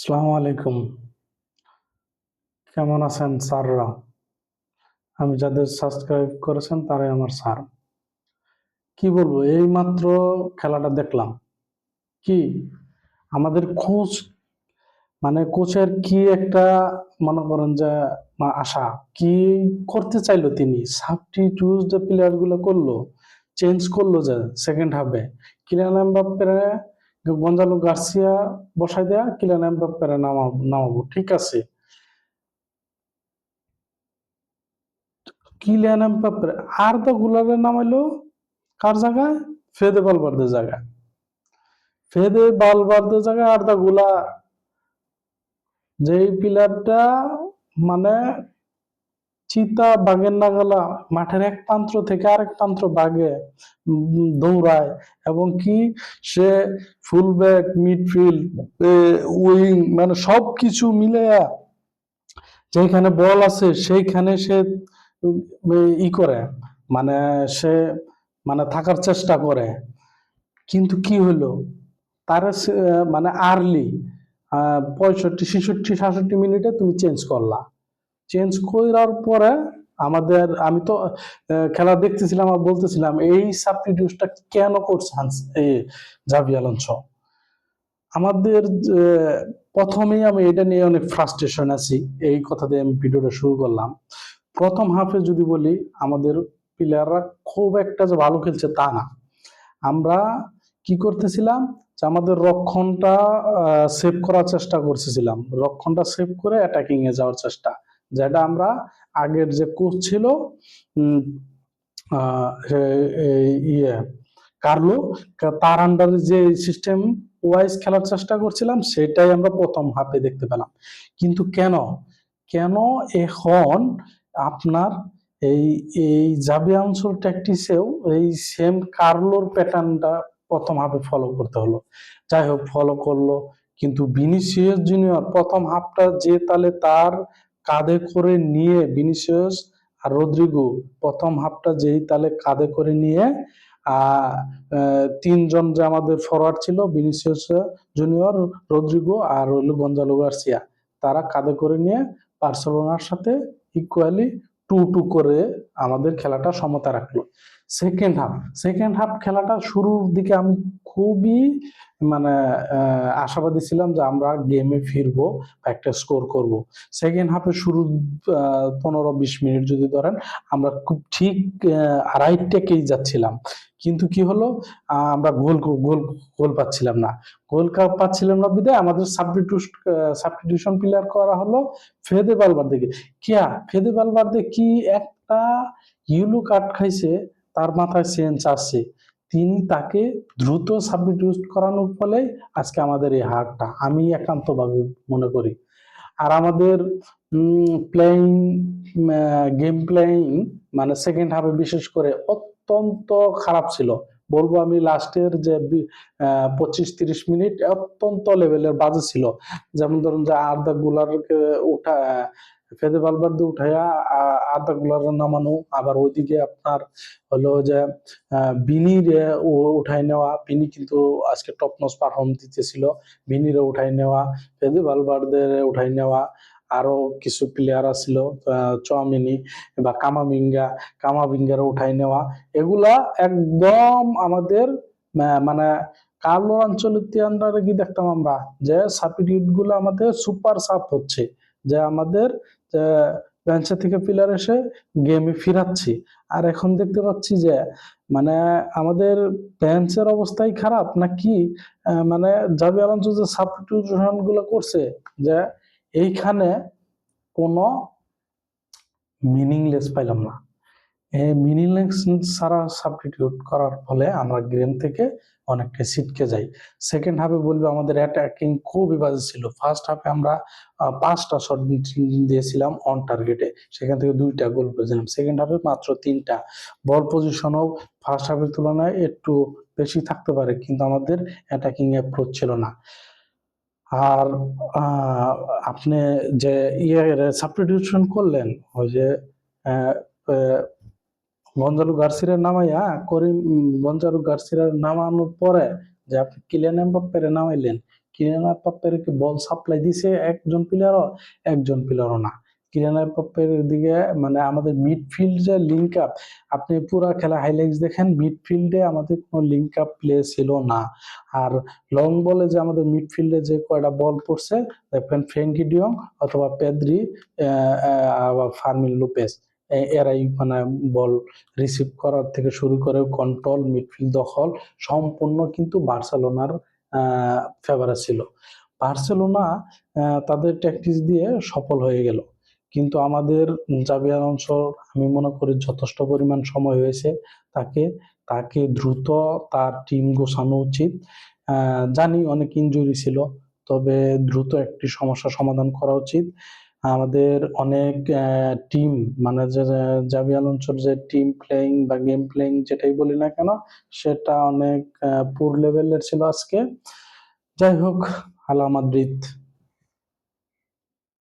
আসসালামু আলাইকুম। কেমন আছেন স্যাররা? আমি যাদের সাবস্ক্রাইব করেছেন তারাই আমার স্যার। কি বলবো, এইমাত্র খেলাটা দেখলাম। কি আমাদের কোচ, মানে কোচের কি একটা, মনে করেন যে আশা কি করতে চাইলো, তিনি সাবস্টিটিউট যে প্লেয়ার গুলো করলো, চেঞ্জ করলো যে সেকেন্ড হাফে কিলিয়ান এমবাপ্পের গঞ্জালো গার্সিয়া বসাই দেয়া, কিলিয়ান এমবাপ্পের নামাবো, ঠিক আছে। কিলিয়ান এমবাপ্পে আর তো গুলারের নামাইলো কার জায়গায়? ফেদে বালবার্দের জায়গায়। ফেদে বালবার্দের জায়গায় আর দা গুলা, যেই প্লেয়ারটা মানে চিতা বাঘের নাগালা মাঠের এক প্রান্ত থেকে আরেক প্রান্ত বাগে দৌড়ায়, এবং কি সে ফুলব্যাক, মিডফিল্ড, উইং, মানে সবকিছু মিলে যেখানে বল আছে সেইখানে সে ই করে, মানে সে মানে থাকার চেষ্টা করে। কিন্তু কি হলো, তার মানে আর্লি 65, 66, 67 মিনিটে তুমি চেঞ্জ করলা। চেঞ্জ করার পরে আমি তো খেলা দেখতেছিলাম আর বলতেছিলাম এই সাবস্টিটিউশনটা কেন করছে জাভি আলোনসো। আমাদের প্রথমেই আমি এটা নিয়ে অনেক ফ্রাস্ট্রেশন আছি, এই কথা দিয়ে আমি ভিডিওটা শুরু করলাম। প্রথম হাফে যদি বলি, আমাদের প্লেয়াররা খুব একটা যে ভালো খেলছে তা না। আমরা কি করতেছিলাম, যে আমাদের রক্ষণটা সেভ করার চেষ্টা করতেছিলাম, রক্ষণটা সেভ করে অ্যাটাকিং এ যাওয়ার চেষ্টা, যেটা আমরা আগের যে কোচ ছিল উম, ইয়ে কার্লো, তার আন্ডারে যে সিস্টেম ওয়াইজ খেলার চেষ্টা করছিলাম, সেটাই আমরা প্রথম হাফে দেখতে পেলাম। কিন্তু কেন কেন এখন আপনার এই এই জাবি আনসুর ট্যাকটিসেও এই সেম কার্লোর প্যাটার্নটা প্রথম হাফে ফলো করতে হলো? যাই হোক, ফলো করলো, কিন্তু ভিনিসিয়াস জুনিয়র প্রথম হাফটা যে তালে তার কাঁধে করে নিয়ে, ভিনিসিয়াস আর রদ্রিগো প্রথম হাফটা যেই তালে কাঁধে করে নিয়ে তিনজন যে আমাদের ফরওয়ার্ড ছিল, ভিনিসিয়াস জুনিয়র, রদ্রিগো আর হলো গঞ্জালো গার্সিয়া, তারা কাঁধে করে নিয়ে বার্সেলোনার সাথে ইকুয়ালি 2-2 করে আমাদের খেলাটা সমতা রাখলো। সেকেন্ড হাফ খেলাটা শুরুর দিকে আমি খুবই মানে আশাবাদী ছিলাম যে আমরা গেমে ফিরবো, একটা স্কোর করব। সেকেন্ড হাফে শুরু 15-20 মিনিট যদি ধরেন, আমরা খুব ঠিক রাইট টেকেই যাচ্ছিলাম, কিন্তু কি হলো, আমরা গোল গোল গোল পাচ্ছিলাম না। গোল পাচ্ছিলাম না বিধায় আমাদের সাবস্টিটিউশন প্লেয়ার করা হলো ফেদে বালবার্দেকে। ফেদে বালবার্দে কি একটা ইয়েলো কার্ড খাইছে, তার মাথায় সেন্স আসছে, তিনি তাকে দ্রুত সাবস্টিটিউট করানোর ফলে আজকে আমাদের এই হারটা আমি একান্তভাবে মনে করি। আর আমাদের প্লেইং, গেম প্লেইং, মানে সেকেন্ড হাফে বিশেষ করে অত্যন্ত খারাপ ছিল। বলবো আমি লাস্টের যে 25-30 মিনিট অত্যন্ত লেভেলের বাজে ছিল। যেমন ধরুন যে আর্দা গুলারকে উঠা, ফেদে ভালভার্দে উঠাইয়া আর্দা গুলার নামানো, আবার ওইদিকে আপনার হলো যে বিনির উঠাই নেওয়া। বিনি কিন্তু আজকে টপ নচ পারফর্ম দিতেছিল, বিনিরে উঠাই নেওয়া, ফেদে ভালভার্দে উঠাই নেওয়া, আরো কিছু প্লেয়ার আছিল, চমিনি বা কামাভিঙ্গারে উঠাই নেওয়া, এগুলা একদম আমাদের মানে কার্লো আঞ্চলিক আন্ডারে কি দেখতাম আমরা, যে সাবস্টিটিউট গুলো আমাদের সুপার সাব হচ্ছে, যে আমাদের বেঞ্চে থেকে প্লেয়ার এসে গেমে ফিরাচ্ছি। আর এখন দেখতে পাচ্ছি যে মানে আমাদের বেঞ্চের অবস্থাই খারাপ নাকি, মানে জাভি আলোনসো যে সাবস্টিটিউশন গুলো করছে, যে এইখানে কোনো মিনিংলেস পাইলাম না। এই মিনিংলেস সারা সাবস্টিটিউট করার ফলে আমরা গেম থেকে অনেকটা ছিটকে যাই। সেকেন্ড হাফে বলবো আমাদের অ্যাটাকিং খুবই বাজে ছিল। ফার্স্ট হাফে আমরা 5টা শট দিয়েছিলাম অন টার্গেটে, সেখান থেকে 2টা গোল পেয়েছিলাম। সেকেন্ড হাফে মাত্র 3টা। বল পজিশনও ফার্স্ট হাফের তুলনায় একটু বেশি থাকতে পারে, কিন্তু আমাদের অ্যাটাকিং অ্যাপ্রোচ ছিল না। আর আপনি যে সাবস্টিটিউশন করলেন, ওই যে গঞ্জালো গার্সিয়ার নামাইয়া করিম, গঞ্জালো গার্সিয়ার নামানোর পরে যে আপনি কিলিয়ান এমবাপ্পের নামাইলেন, কিলিয়ান এমবাপ্পের কি বল সাপ্লাই দিছে একজন প্লেয়ারও না। কিলিয়ান এমবাপ্পের দিকে মানে আমাদের মিডফিল্ড যে লিঙ্ক আপ, আপনি পুরা খেলা হাইলাইটস দেখেন, মিডফিল্ডে আমাদের কোনো লিঙ্ক আপ প্লে ছিল না। আর লং বলে যে আমাদের মিডফিল্ডে যে কয়টা বল পড়ছে, দেখবেন ফ্রেঙ্কি ডিয়ং অথবা পেদ্রি, ফার্মিন লোপেস, এরাই মানে বল রিসিভ করার থেকে শুরু করে কন্ট্রোল, মিডফিল্ড দখল সম্পূর্ণ কিন্তু বার্সেলোনার ফেভারে ছিল। বার্সেলোনা তাদের ট্যাকটিক্স দিয়ে সফল হয়ে গেল, কিন্তু আমাদের জাবি আলোনসো আমি মনে করি যথেষ্ট পরিমাণ সময় হয়েছে, তাকে তাকে দ্রুত তার টিম গোছানো উচিত। জানি অনেক ইনজুরি ছিল, তবে দ্রুত একটি সমস্যা সমাধান করা উচিত। আমাদের অনেক টিম মানে যে জাবি আলোনসোর যে টিম প্লেইং বা গেম প্লেইং যেটাই বলি না কেন, সেটা অনেক পুর লেভেলের ছিল আজকে। যাই হোক, আলা মাদ্রিদ।